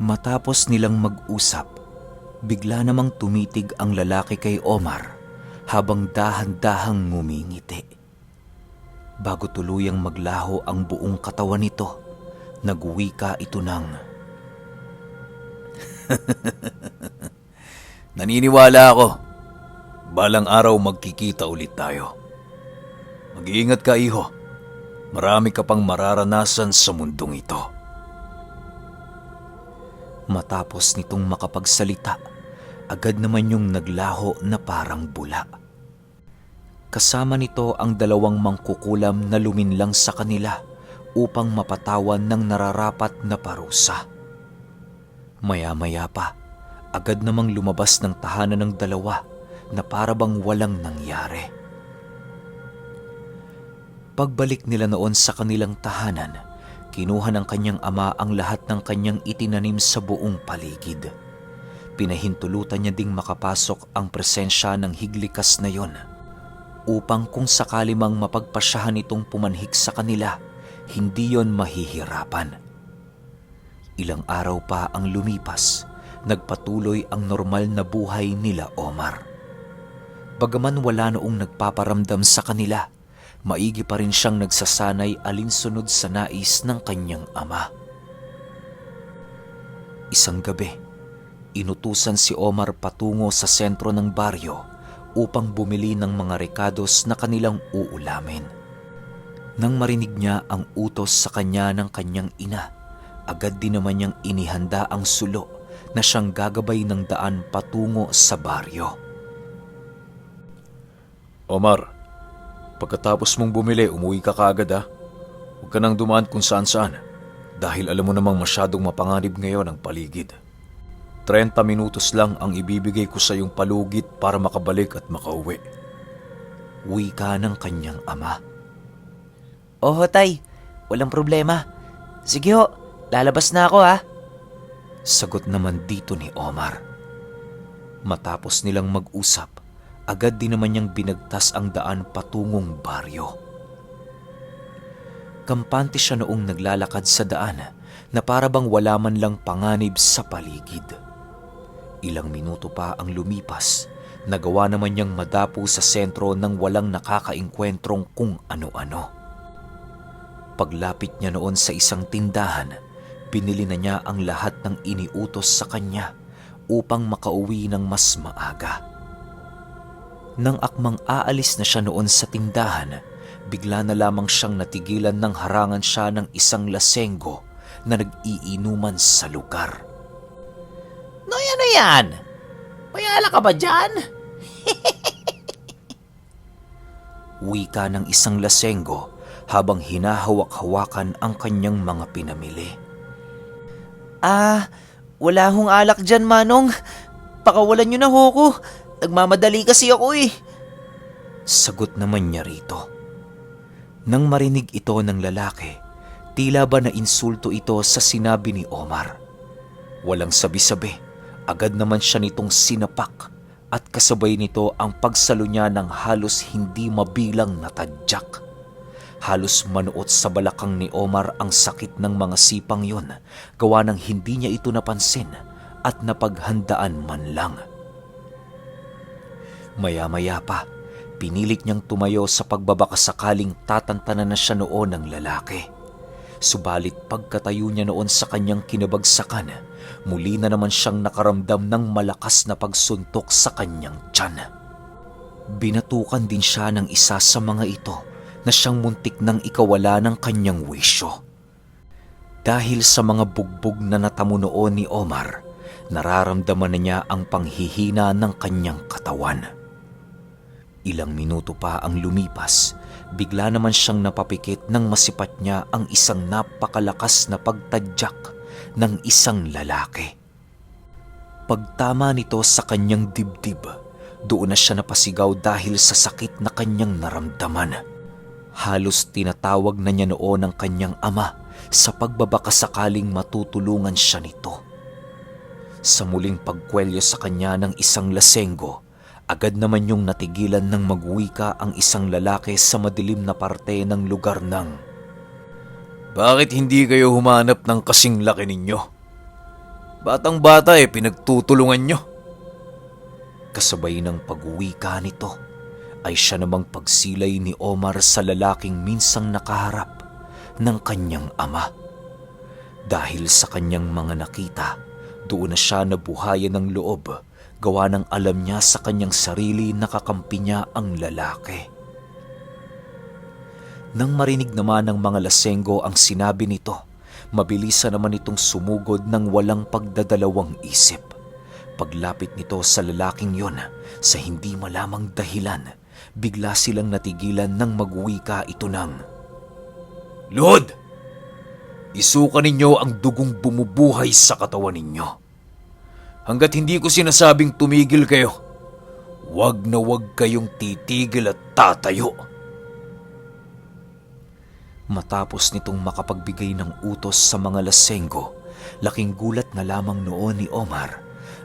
Matapos nilang mag-usap, bigla namang tumitig ang lalaki kay Omar habang dahan-dahang ngumingiti. Bago tuluyang maglaho ang buong katawan nito, nagwika ito ng, Naniniwala ako. Balang araw magkikita ulit tayo. Mag-iingat ka, iho. Marami ka pang mararanasan sa mundong ito. Matapos nitong makapagsalita, agad naman yung naglaho na parang bula. Kasama nito ang dalawang mangkukulam na luminlang sa kanila upang mapatawan ng nararapat na parusa. Maya-maya pa, agad namang lumabas ng tahanan ng dalawa na parabang walang nangyari. Pagbalik nila noon sa kanilang tahanan, kinuha ng kanyang ama ang lahat ng kanyang itinanim sa buong paligid. Pinahintulutan niya ding makapasok ang presensya ng higlikas na yon upang kung sakali mang mapagpasyahan itong pumanhik sa kanila, hindi yon mahihirapan. Ilang araw pa ang lumipas, nagpatuloy ang normal na buhay nila Omar. Bagaman wala noong nagpaparamdam sa kanila, maigi pa rin siyang nagsasanay alinsunod sa nais ng kanyang ama. Isang gabi, inutusan si Omar patungo sa sentro ng baryo upang bumili ng mga rekados na kanilang uulamin. Nang marinig niya ang utos sa kanya ng kanyang ina, agad din naman niyang inihanda ang sulo na siyang gagabay ng daan patungo sa baryo. Omar, pagkatapos mong bumili, umuwi ka kaagad ha. Huwag ka nang dumaan kung saan-saan dahil alam mo namang masyadong mapanganib ngayon ang paligid. 30 minutos lang ang ibibigay ko sa iyong palugit para makabalik at makauwi. Wika ng kanyang ama. Oho tay, walang problema. Sige ho, lalabas na ako ha. Sagot naman dito ni Omar. Matapos nilang mag-usap, agad din naman niyang binagtas ang daan patungong baryo. Kampante siya noong naglalakad sa daan na parabang wala man lang panganib sa paligid. Ilang minuto pa ang lumipas, nagawa naman niyang madapo sa sentro ng walang nakakaengkwentrong kung ano-ano. Paglapit niya noon sa isang tindahan, binili na niya ang lahat ng iniutos sa kanya upang makauwi ng mas maaga. Nang akmang aalis na siya noon sa tindahan, bigla na lamang siyang natigilan ng harangan siya ng isang lasenggo na nag-iinuman sa lugar. Noy, ano yan? May alak ka ba dyan? Wika ng isang lasenggo habang hinahawak-hawakan ang kanyang mga pinamili. Wala hong alak dyan, Manong. Pakawalan nyo na ho ko. Nagmamadali kasi ako eh. Sagot naman niya rito. Nang marinig ito ng lalaki, tila ba na insulto ito sa sinabi ni Omar. Walang sabi-sabi, agad naman siya nitong sinapak at kasabay nito ang pagsalo niya ng halos hindi mabilang na tadyak. Halos manuot sa balakang ni Omar ang sakit ng mga sipang yon, gawa ng hindi niya ito napansin at napaghandaan man lang. Maya-maya pa, pinilit niyang tumayo sa pagbabaka sakaling tatantanan na siya noon ng lalaki. Subalit pagkatayo niya noon sa kanyang kinabagsakan, muli na naman siyang nakaramdam ng malakas na pagsuntok sa kanyang tiyan. Binatukan din siya ng isa sa mga ito na siyang muntik nang ikawala ng kanyang wisyo. Dahil sa mga bugbog na natamo noon ni Omar, nararamdaman na niya ang panghihina ng kanyang katawan. Ilang minuto pa ang lumipas, bigla naman siyang napapikit nang masipat niya ang isang napakalakas na pagtadyak ng isang lalaki. Pagtama nito sa kanyang dibdib, doon na siya napasigaw dahil sa sakit na kanyang naramdaman. Halos tinatawag na niya noon ang kanyang ama sa pagbabakasakaling matutulungan siya nito. Sa muling pagkwelyo sa kanya ng isang lasenggo, agad naman yung natigilan ng magwika ang isang lalaki sa madilim na parte ng lugar ng, Bakit hindi kayo humanap ng kasing laki ninyo? Batang-bata pinagtutulungan nyo. Kasabay ng pag-uwika nito ay siya namang pagsilay ni Omar sa lalaking minsang nakaharap ng kanyang ama. Dahil sa kanyang mga nakita, doon na siya nabuhayan ng loob, gawa ng alam niya sa kanyang sarili na kakampi niya ang lalaki. Nang marinig naman ng mga lasenggo ang sinabi nito, mabilisan naman itong sumugod ng walang pagdadalawang isip. Paglapit nito sa lalaking yon, sa hindi malamang dahilan, bigla silang natigilan nang magwika ito ng, "Lord! Isuka ninyo ang dugong bumubuhay sa katawan ninyo. Hanggat hindi ko sinasabing tumigil kayo, wag na wag kayong titigil at tatayo." Matapos nitong makapagbigay ng utos sa mga lasenggo, laking gulat na lamang noon ni Omar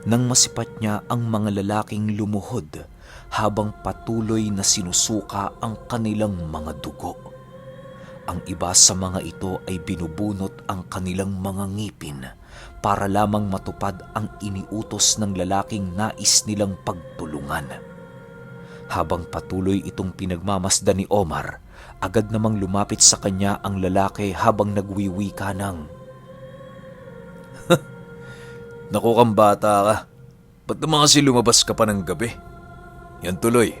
nang masipat niya ang mga lalaking lumuhod habang patuloy na sinusuka ang kanilang mga dugo. Ang iba sa mga ito ay binubunot ang kanilang mga ngipin para lamang matupad ang iniutos ng lalaking nais nilang pagtulungan. Habang patuloy itong pinagmamasdan ni Omar, agad namang lumapit sa kanya ang lalaki habang nagwiwika ng, Naku kang bata ka, ba't naman kasi lumabas ka pa ng gabi? Yan tuloy,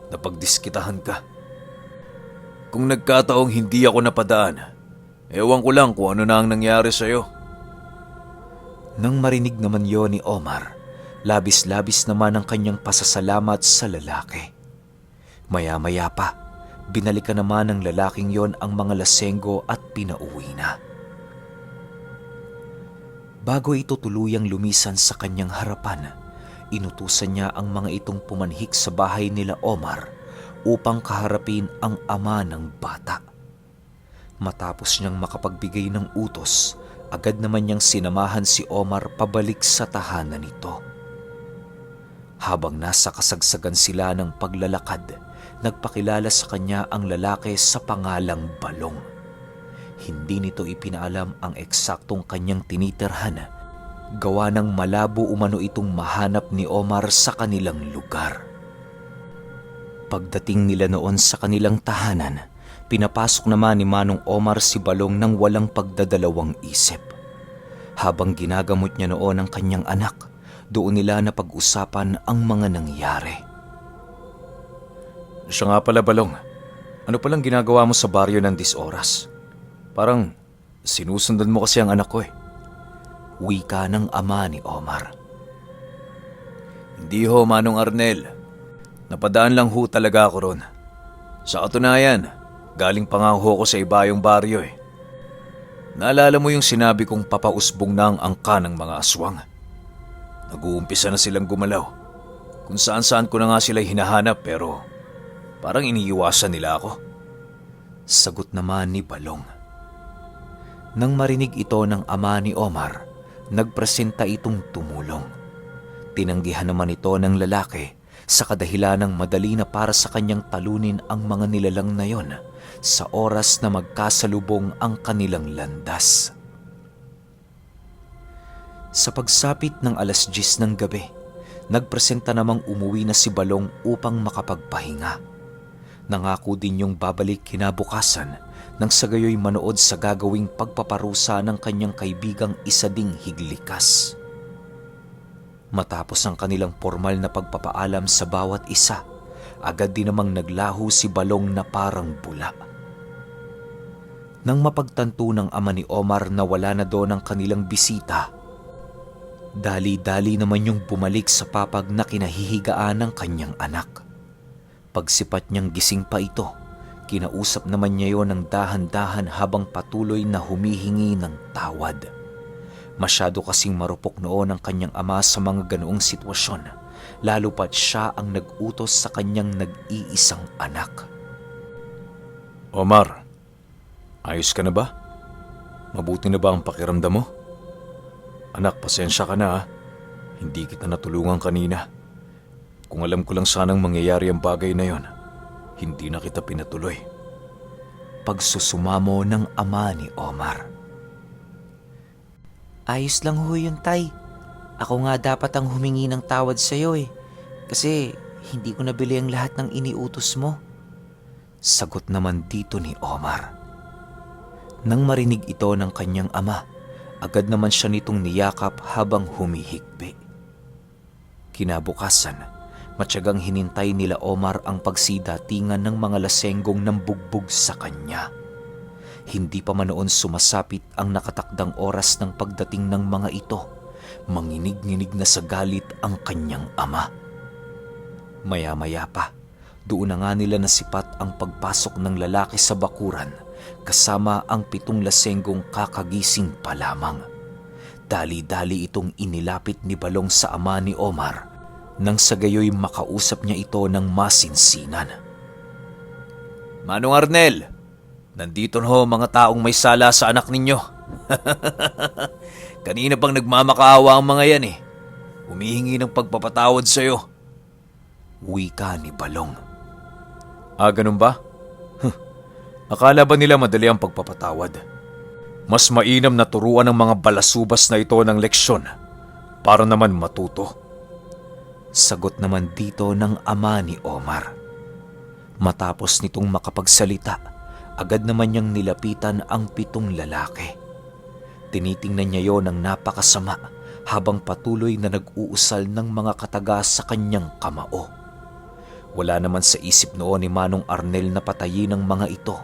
napagdiskitahan ka. Kung nagkataong hindi ako napadaan, ewan ko lang kung ano na ang nangyari sa'yo. Nang marinig naman yon ni Omar, labis-labis naman ang kanyang pasasalamat sa lalaki. Maya-maya pa, binalikan naman ng lalaking yon ang mga lasenggo at pinauwi na. Bago ito tuluyang lumisan sa kanyang harapan, inutusan niya ang mga itong pumanhik sa bahay nila Omar upang kaharapin ang ama ng bata. Matapos niyang makapagbigay ng utos, agad naman niyang sinamahan si Omar pabalik sa tahanan nito. Habang nasa kasagsagan sila ng paglalakad, nagpakilala sa kanya ang lalaki sa pangalang Balong. Hindi nito ipinaalam ang eksaktong kanyang tinitirhan, gawa ng malabo umano itong mahanap ni Omar sa kanilang lugar. Pagdating nila noon sa kanilang tahanan, pinapasok naman ni Manong Omar si Balong ng walang pagdadalawang isip. Habang ginagamot niya noon ang kanyang anak, doon nila napag-usapan ang mga nangyari. Siya nga pala, Balong. Ano palang ginagawa mo sa baryo ng 10 oras? Parang sinusundan mo kasi ang anak ko Wika ng ama ni Omar. Hindi ho, Manong Arnel. Napadaan lang ho talaga ako ron. Sa katunayan, galing pa nga ho ko sa iba yung baryo Naalala mo yung sinabi kong papausbong na ang angka ng mga aswang? Nag-uumpisa na silang gumalaw. Kung saan-saan ko na nga sila hinahanap pero parang iniiwasan nila ako. Sagot naman ni Balong. Nang marinig ito ng ama ni Omar, nagpresenta itong tumulong. Tinanggihan naman ito ng lalaki sa kadahilan ng madali na para sa kanyang talunin ang mga nilalang na yon sa oras na magkasalubong ang kanilang landas. Sa pagsapit ng 10:00 ng gabi, nagpresenta namang umuwi na si Balong upang makapagpahinga. Nangako din yung babalik kinabukasan nang sa gayoy manood sa gagawing pagpaparusa ng kanyang kaibigang isa ding higlikas. Matapos ang kanilang formal na pagpapaalam sa bawat isa, agad din namang naglaho si Balong na parang bula. Nang mapagtanto ng ama ni Omar na wala na doon ang kanilang bisita, dali-dali naman yung bumalik sa papag na kinahihigaan ng kanyang anak. Pagsipat niyang gising pa ito, kinausap naman niya yon ng dahan-dahan habang patuloy na humihingi ng tawad. Masyado kasing marupok noon ang kanyang ama sa mga ganoong sitwasyon, lalo pat siya ang nag-utos sa kanyang nag-iisang anak. Omar, ayos ka na ba? Mabuti na ba ang pakiramdam mo? Anak, pasensya ka na Hindi kita natulungan kanina. Kung alam ko lang sanang mangyayari ang bagay na yon, hindi na kita pinatuloy. Pagsusumamo ng ama ni Omar. Ayos lang ho yun, Tay. Ako nga dapat ang humingi ng tawad sa'yo eh. Kasi hindi ko nabili ang lahat ng iniutos mo. Sagot naman dito ni Omar. Nang marinig ito ng kanyang ama, agad naman siya nitong niyakap habang humihikbi. Kinabukasan, matyagang hinintay nila Omar ang pagsidatingan ng mga lasenggong nambugbog sa kanya. Hindi pa man noon sumasapit ang nakatakdang oras ng pagdating ng mga ito. Manginig-nginig na sa galit ang kanyang ama. Maya-maya pa, doon na nga nila nasipat ang pagpasok ng lalaki sa bakuran kasama ang 7 lasenggong kakagising pa lamang. Dali-dali itong inilapit ni Balong sa ama ni Omar nang sa gayoy makausap niya ito ng masinsinan. Manong Arnel, nandito na ho mga taong may sala sa anak ninyo. Kanina pang nagmamakaawa ang mga yan eh. Humihingi ng pagpapatawad sa'yo. Wika ni Balong. Ganun ba? Akala ba nila madali ang pagpapatawad? Mas mainam na turuan ng mga balasubas na ito ng leksyon para naman matuto. Sagot naman dito ng ama ni Omar. Matapos nitong makapagsalita, agad naman niyang nilapitan ang 7 lalaki. Tinitingnan niya yon ng napakasama habang patuloy na nag-uusal ng mga kataga sa kanyang kamao. Wala naman sa isip noon ni Manong Arnel na patayin ang mga ito.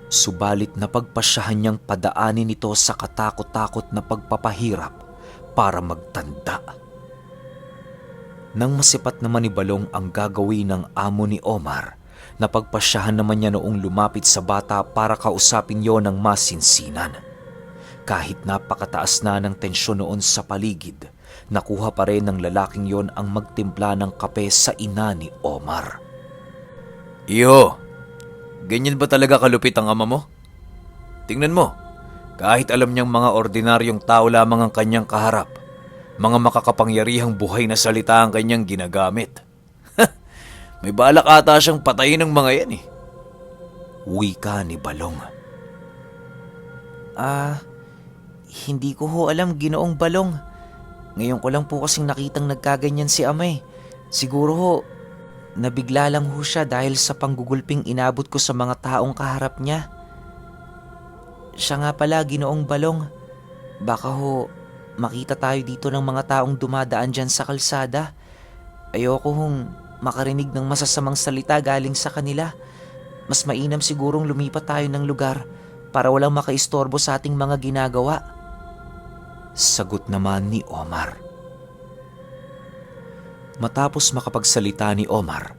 Subalit napagpasyahan niyang padaanin ito sa katakot-takot na pagpapahirap para magtanda. Nang masipat naman ni Balong ang gagawin ng amo ni Omar, napagpasyahan naman niya noong lumapit sa bata para kausapin yon ng masinsinan. Kahit napakataas na ng tensyon noon sa paligid, nakuha pa rin ng lalaking yon ang magtimpla ng kape sa ina ni Omar. Iho, ganyan ba talaga kalupit ang ama mo? Tingnan mo, kahit alam niyang mga ordinaryong tao lamang ang kanyang kaharap, mga makakapangyarihang buhay na salita ang kanyang ginagamit. May balak ata siyang patayin ng mga yan eh. Wika ni Balong. Hindi ko ho alam, Ginoong Balong. Ngayon ko lang po kasing nakitang nagkaganyan si ama eh. Siguro ho, nabigla lang ho siya dahil sa panggugulping inabot ko sa mga taong kaharap niya. Siya nga pala, Ginoong Balong. Baka ho, makita tayo dito ng mga taong dumadaan dyan sa kalsada. Ayoko hong makarinig ng masasamang salita galing sa kanila. Mas mainam sigurong lumipat tayo ng lugar para walang makaistorbo sa ating mga ginagawa. Sagot naman ni Omar. Matapos makapagsalita ni Omar,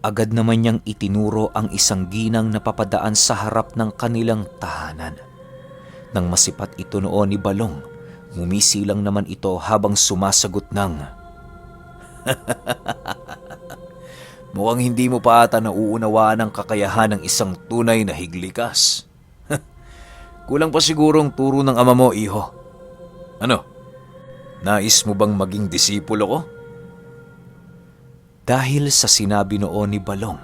agad naman niyang itinuro ang isang ginang na papadaan sa harap ng kanilang tahanan. Nang masipat ito noon ni Balong, ngumisi lang naman ito habang sumasagot ng Mukhang hindi mo pa ata nauunawaan ang kakayahan ng isang tunay na higlikas. Kulang pa sigurong turo ng ama mo, iho. Ano? Nais mo bang maging disipulo ko? Dahil sa sinabi noon ni Balong,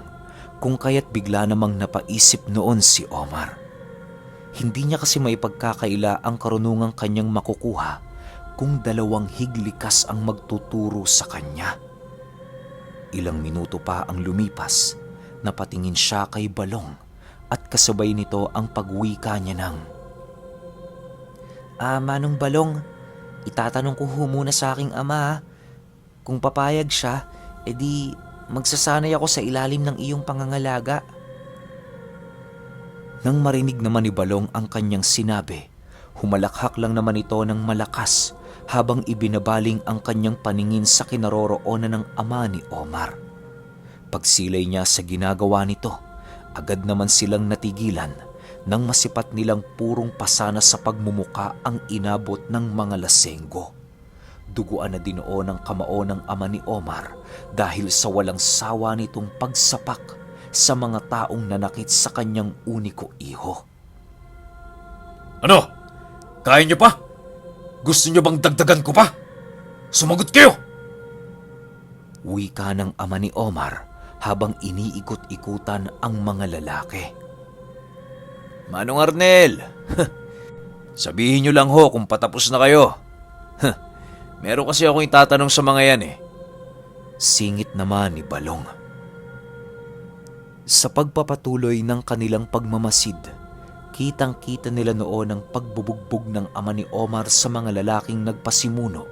kung kaya't bigla namang napaisip noon si Omar. Hindi niya kasi may pagkakaila ang karunungang kanyang makukuha kung 2 higlikas ang magtuturo sa kanya. Ilang minuto pa ang lumipas, napatingin siya kay Balong at kasabay nito ang pagwika niya ng Manong Balong, itatanong ko ho muna sa aking ama. Kung papayag siya, edi magsasanay ako sa ilalim ng iyong pangangalaga. Nang marinig naman ni Balong ang kanyang sinabi, humalakhak lang naman ito ng malakas habang ibinabaling ang kanyang paningin sa kinaroroonan ng ama ni Omar. Pagsilay niya sa ginagawa nito, agad naman silang natigilan nang masipat nilang purong pasana sa pagmumuka ang inabot ng mga lasenggo. Duguan na din noon ang kamao ng ama ni Omar dahil sa walang sawa nitong pagsapak sa mga taong nanakit sa kanyang uniko iho. Ano? Kaya niyo pa? Gusto niyo bang dagdagan ko pa? Sumagot kayo! Wika ng ama ni Omar habang iniikot-ikutan ang mga lalaki. Manong Arnel, sabihin niyo lang ho kung patapos na kayo. Meron kasi akong itatanong sa mga yan eh. Singit naman ni Balong. Sa pagpapatuloy ng kanilang pagmamasid, kitang-kita nila noon ang pagbubugbog ng ama ni Omar sa mga lalaking nagpasimuno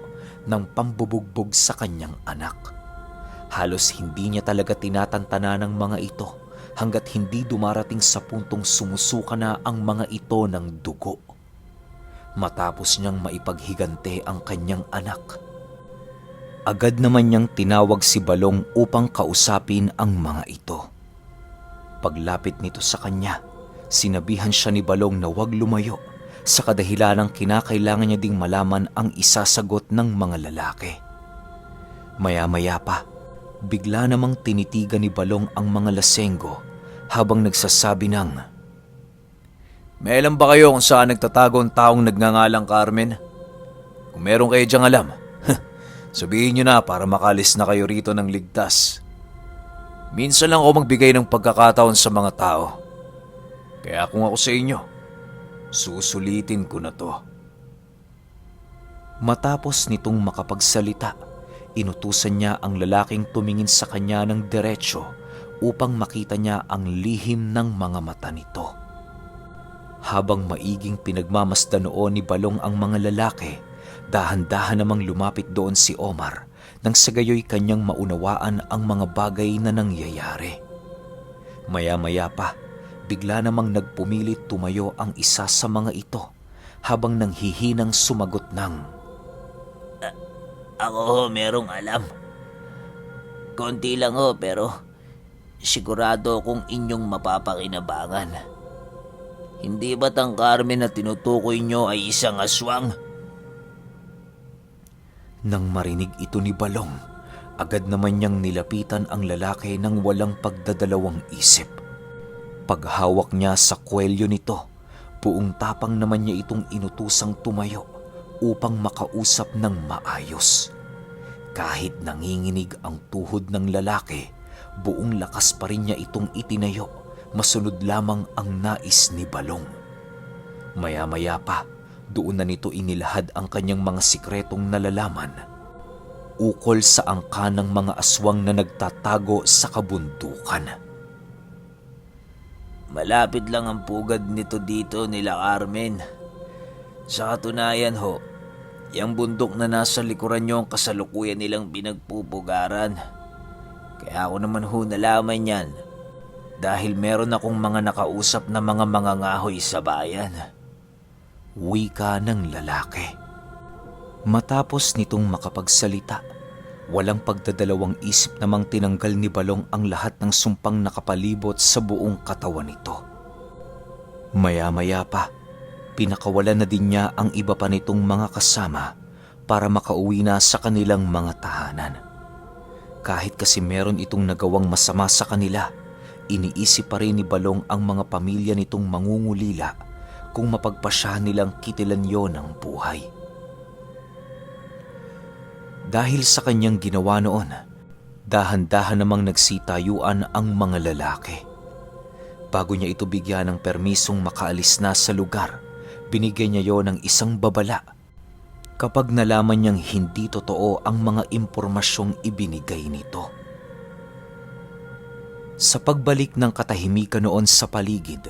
ng pambubugbog sa kanyang anak. Halos hindi niya talaga tinatantana ng mga ito hanggat hindi dumarating sa puntong sumusuka na ang mga ito ng dugo. Matapos niyang maipaghigante ang kanyang anak, agad naman niyang tinawag si Balong upang kausapin ang mga ito. Paglapit nito sa kanya, sinabihan siya ni Balong na huwag lumayo sa kadahilanang kinakailangan niya ding malaman ang isasagot ng mga lalaki. Maya-maya pa, bigla namang tinitigan ni Balong ang mga lasenggo habang nagsasabi ng, May alam ba kayo kung saan nagtatago ang taong nagngangalang Carmen? Kung meron kayo diyang alam, sabihin nyo na para makalis na kayo rito ng ligtas. Minsan lang ako magbigay ng pagkakataon sa mga tao. Kaya kung ako sa inyo, susulitin ko na to. Matapos nitong makapagsalita, inutusan niya ang lalaking tumingin sa kanya ng diretsyo upang makita niya ang lihim ng mga mata nito. Habang maiging pinagmamasdan noon ni Balong ang mga lalaki, dahan-dahan namang lumapit doon si Omar nang sa gayoy kanyang maunawaan ang mga bagay na nangyayari. Maya-maya pa, bigla namang nagpumilit tumayo ang isa sa mga ito habang nanghihinang sumagot ng, Ako ho, merong alam. Konti lang ho, pero sigurado kung inyong mapapakinabangan. Hindi ba't ang Carmen na tinutukoy nyo ay isang aswang? Nang marinig ito ni Balong, agad naman niyang nilapitan ang lalaki ng walang pagdadalawang isip. Paghawak niya sa kwelyo nito, buong tapang naman niya itong inutusang tumayo upang makausap ng maayos. Kahit nanginginig ang tuhod ng lalaki, buong lakas pa rin niya itong itinayo, masunod lamang ang nais ni Balong. Maya-maya pa, doon na nito inilahad ang kanyang mga sikretong nalalaman, ukol sa angkan ng mga aswang na nagtatago sa kabundukan. Malapit lang ang pugad nito dito nila Carmen. Sa katunayan ho, yung bundok na nasa likuran nyo ang kasalukuyan nilang pinagpupugaran. Kaya ako naman ho nalaman yan dahil meron akong mga nakausap na mga mangangahoy sa bayan. Wika ng lalaki. Matapos nitong makapagsalita, walang pagdadalawang isip namang tinanggal ni Balong ang lahat ng sumpang nakapalibot sa buong katawan nito. Maya-maya pa, pinakawalan na din niya ang iba pa nitong mga kasama para makauwi na sa kanilang mga tahanan. Kahit kasi meron itong nagawang masama sa kanila, iniisip pa rin ni Balong ang mga pamilya nitong mangungulila kung mapagpasyahan nilang kitilan yon ng buhay. Dahil sa kanyang ginawa noon, dahan-dahan namang nagsitayuan ang mga lalaki. Bago niya ito bigyan ng permisong makaalis na sa lugar, binigyan niya yon ng isang babala kapag nalaman niyang hindi totoo ang mga impormasyong ibinigay nito. Sa pagbalik ng katahimikan noon sa paligid,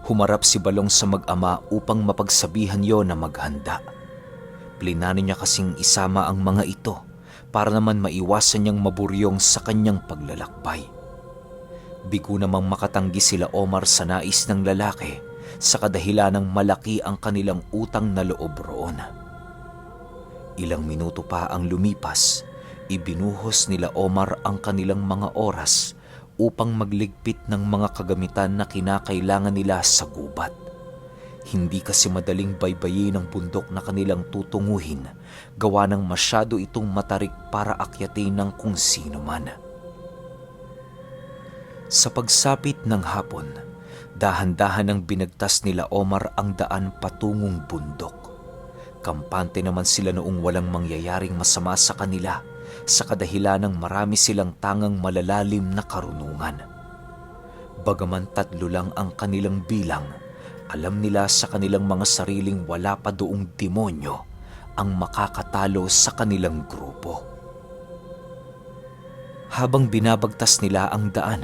humarap si Balong sa mag-ama upang mapagsabihan yon na maghanda. Plinano niya kasing isama ang mga ito para naman maiwasan niyang maburyong sa kanyang paglalakbay. Bigo namang makatanggi sila Omar sa nais ng lalaki sa kadahilanang malaki ang kanilang utang na loob roon. Ilang minuto pa ang lumipas, ibinuhos nila Omar ang kanilang mga oras upang magligpit ng mga kagamitan na kinakailangan nila sa gubat. Hindi kasi madaling baybayin ang bundok na kanilang tutunguhin, gawa ng masyado itong matarik para akyatin ng kung sino man. Sa pagsapit ng hapon, dahan-dahan ang binagtas nila Omar ang daan patungong bundok. Kampante naman sila noong walang mangyayaring masama sa kanila, sa kadahilanang marami silang tangang malalalim na karunungan. Bagaman 3 lang ang kanilang bilang, alam nila sa kanilang mga sariling wala pa doong demonyo ang makakatalo sa kanilang grupo. Habang binabagtas nila ang daan,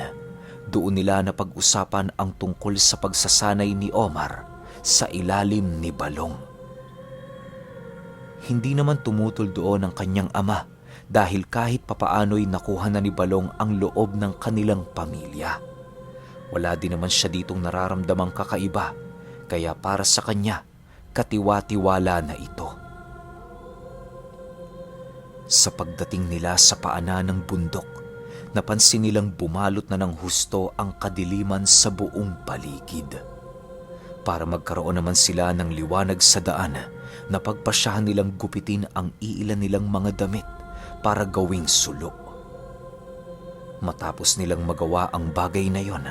doon nila napag-usapan ang tungkol sa pagsasanay ni Omar sa ilalim ni Balong. Hindi naman tumutol doon ang kanyang ama dahil kahit papaano'y nakuha na ni Balong ang loob ng kanilang pamilya. Wala din naman siya ditong nararamdamang kakaiba, kaya para sa kanya, katiwa-tiwala na ito. Sa pagdating nila sa paanan ng bundok, napansin nilang bumalot na ng husto ang kadiliman sa buong paligid. Para magkaroon naman sila ng liwanag sa daan, napagpasyahan nilang gupitin ang iilan nilang mga damit para gawing sulok. Matapos nilang magawa ang bagay na yon,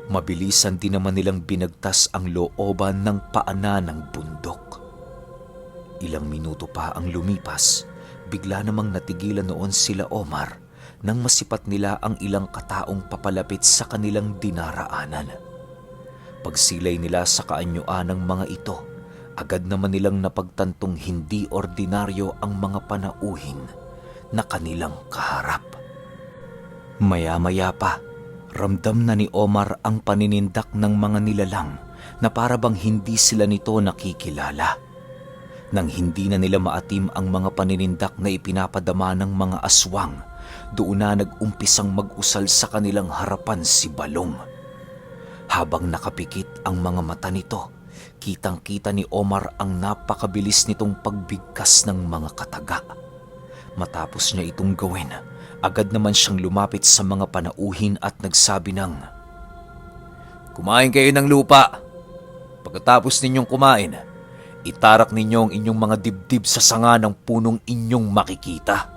mabilisan din naman nilang binagtas ang looban ng paanan ng bundok. Ilang minuto pa ang lumipas, bigla namang natigilan noon sila Omar nang masipat nila ang ilang kataong papalapit sa kanilang dinaraanan. Pagsilay nila sa kaanyuan ng mga ito, agad naman nilang napagtantong hindi ordinaryo ang mga panauhin na kanilang kaharap. Maya-maya pa, ramdam na ni Omar ang paninindak ng mga nilalang na parabang hindi sila nito nakikilala. Nang hindi na nila maatim ang mga paninindak na ipinapadama ng mga aswang, doon na nag-umpisang mag-usal sa kanilang harapan si Balong. Habang nakapikit ang mga mata nito, kitang-kita ni Omar ang napakabilis nitong pagbigkas ng mga kataga. Matapos niya itong gawin, agad naman siyang lumapit sa mga panauhin at nagsabi ng, "Kumain kayo ng lupa. Pagkatapos ninyong kumain, itarak ninyo ang inyong mga dibdib sa sanga ng punong inyong makikita."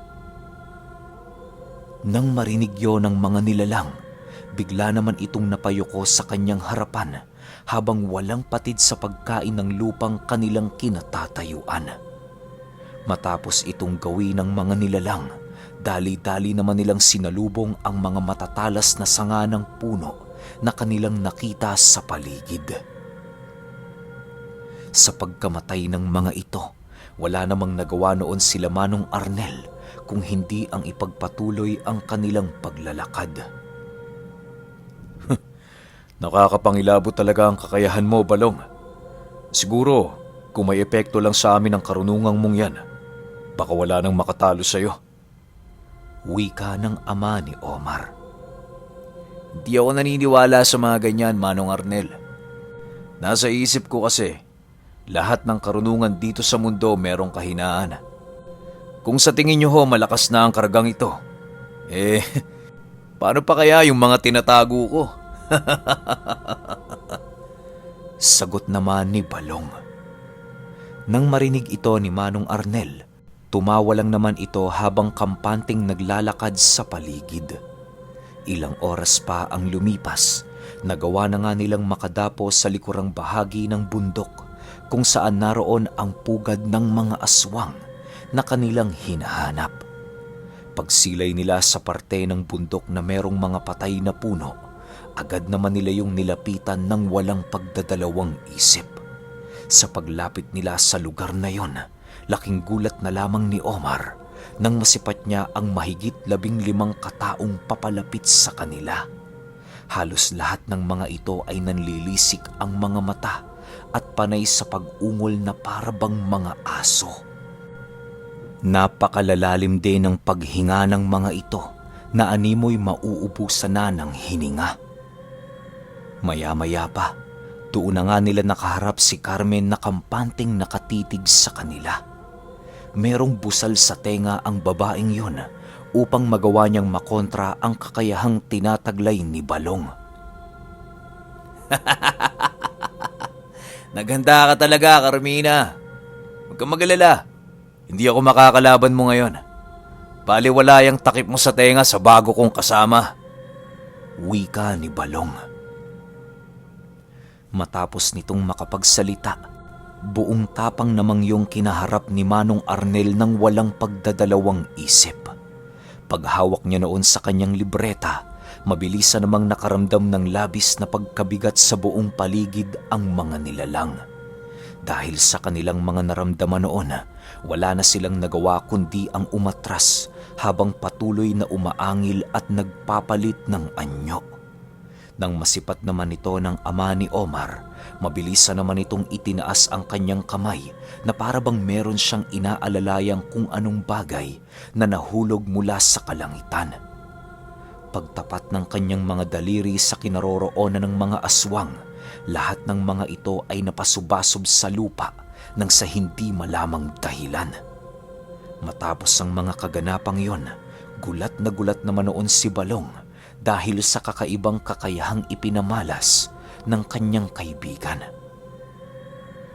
Nang marinig yon ng mga nilalang, bigla naman itong napayuko sa kanyang harapan habang walang patid sa pagkain ng lupang kanilang kinatatayuan. Matapos itong gawin ng mga nilalang, dali-dali naman nilang sinalubong ang mga matatalas na sanga ng puno na kanilang nakita sa paligid. Sa pagkamatay ng mga ito, wala namang nagawa noon sila Manong Arnel kung hindi ang ipagpatuloy ang kanilang paglalakad. Nakakapangilabot talaga ang kakayahan mo, Balong. Siguro, kung may epekto lang sa amin ang karunungang mong yan, baka wala nang makatalo sa'yo. Wika ng ama ni Omar. Di ako naniniwala sa mga ganyan, Manong Arnel. Nasa isip ko kasi, lahat ng karunungan dito sa mundo merong kahinaan. Kung sa tingin nyo ho malakas na ang karagang ito, paano pa kaya yung mga tinatago ko? Sagot naman ni Balong. Nang marinig ito ni Manong Arnel, tumawa lang naman ito habang kampanting naglalakad sa paligid. Ilang oras pa ang lumipas, nagawa na nga nilang makadapo sa likurang bahagi ng bundok kung saan naroon ang pugad ng mga aswang na kanilang hinahanap. Pagsilay nila sa parte ng bundok na merong mga patay na puno, agad naman nila yung nilapitan ng walang pagdadalawang isip. Sa paglapit nila sa lugar na yon, laking gulat na lamang ni Omar nang masipat niya ang mahigit 15 kataong papalapit sa kanila. Halos lahat ng mga ito ay nanlilisik ang mga mata at panay sa pag-ungol na parabang mga aso. Napakalalalim din ng paghinga ng mga ito na animoy mauubusan na ng hininga. Maya-maya pa, doon na nga nila nakaharap si Carmen na kampanting nakatitig sa kanila. Merong busal sa tenga ang babaeng yon upang magawa niyang makontra ang kakayahang tinataglay ni Balong. Naghanda ka talaga, Carmina. Huwag kang mag-alala. Hindi ako makakalaban mo ngayon. Baliwala yung takip mo sa tenga sa bago kong kasama. Wika ni Balong. Matapos nitong makapagsalita, buong tapang namang yung kinaharap ni Manong Arnel ng walang pagdadalawang isip. Paghawak niya noon sa kanyang libreta, mabilisan namang nakaramdam ng labis na pagkabigat sa buong paligid ang mga nilalang. Dahil sa kanilang mga naramdaman noon, Wala na silang nagawa kundi ang umatras habang patuloy na umaangil at nagpapalit ng anyo. Nang masipat naman ito ng ama ni Omar, mabilisan naman itong itinaas ang kanyang kamay na para bang meron siyang inaalalay kung anong bagay na nahulog mula sa kalangitan. Pagtapat ng kanyang mga daliri sa kinaroroonan ng mga aswang, lahat ng mga ito ay napasubasob sa lupa nang sa hindi malamang dahilan. Matapos ang mga kaganapang yon, gulat naman noon si Balong dahil sa kakaibang kakayahang ipinamalas ng kanyang kaibigan.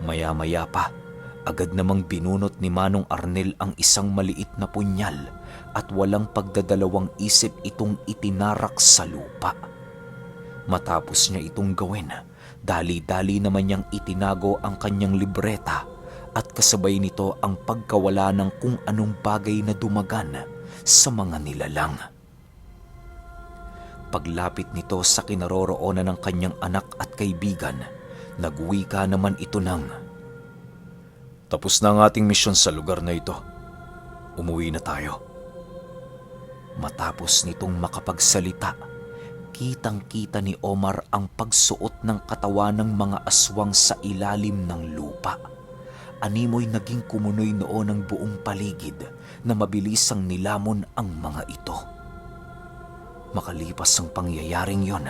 Maya-maya pa, agad namang binunot ni Manong Arnel ang isang maliit na punyal at walang pagdadalawang isip itong itinarak sa lupa. Matapos niya itong gawin, dali-dali naman niyang itinago ang kanyang libreta at kasabay nito ang pagkawala ng kung anong bagay na dumagan sa mga nilalang. Paglapit nito sa kinaroroonan ng kanyang anak at kaibigan, nagwika naman ito ng, Tapos na ang ating misyon sa lugar na ito. Umuwi na tayo. Matapos nitong makapagsalita, kitang-kita ni Omar ang pagsuot ng katawan ng mga aswang sa ilalim ng lupa. Animoy naging kumunoy noon ang buong paligid na mabilisang nilamon ang mga ito. Makalipas ang pangyayaring yon,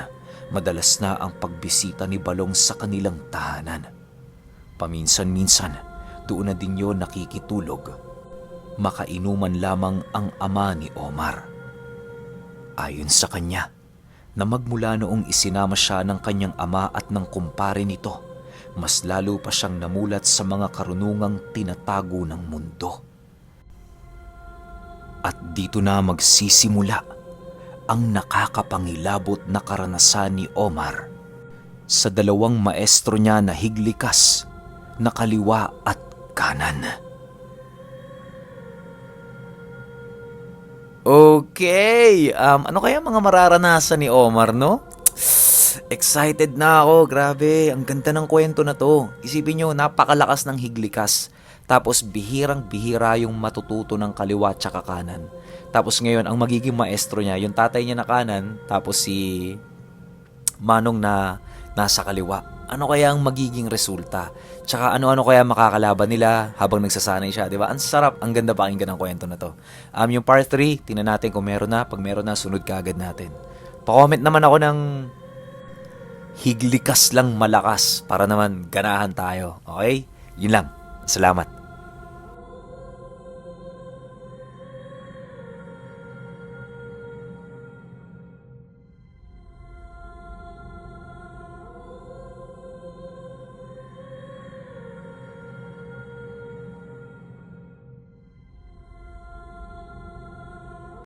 madalas na ang pagbisita ni Balong sa kanilang tahanan. Paminsan-minsan, doon na din yon nakikitulog. Makainuman lamang ang ama ni Omar. Ayon sa kanya, na magmula noong isinama siya ng kanyang ama at ng kumpare nito, mas lalo pa siyang namulat sa mga karunungang tinatago ng mundo. At dito na magsisimula ang nakakapangilabot na karanasan ni Omar sa dalawang maestro niya na higlikas na kaliwa at kanan. Okay, ano kaya mga mararanasan ni Omar, no? Excited na ako, grabe, ang ganda ng kwento na to. Isipin nyo, napakalakas ng higlikas. Tapos bihirang-bihira yung matututo ng kaliwa tsaka kanan. Tapos ngayon, ang magiging maestro niya, yung tatay niya na kanan, tapos si Manong na nasa kaliwa. Ano kaya ang magiging resulta? Tsaka ano-ano kaya makakalaban nila habang nagsasanay siya, di ba? Ang sarap, ang ganda pakinggan ng kwento na to. Yung part 3, tingnan natin kung meron na. Pag meron na, sunod kaagad natin. Pa-comment naman ako ng higlikas lang malakas para naman ganahan tayo. Okay? Yun lang. Salamat.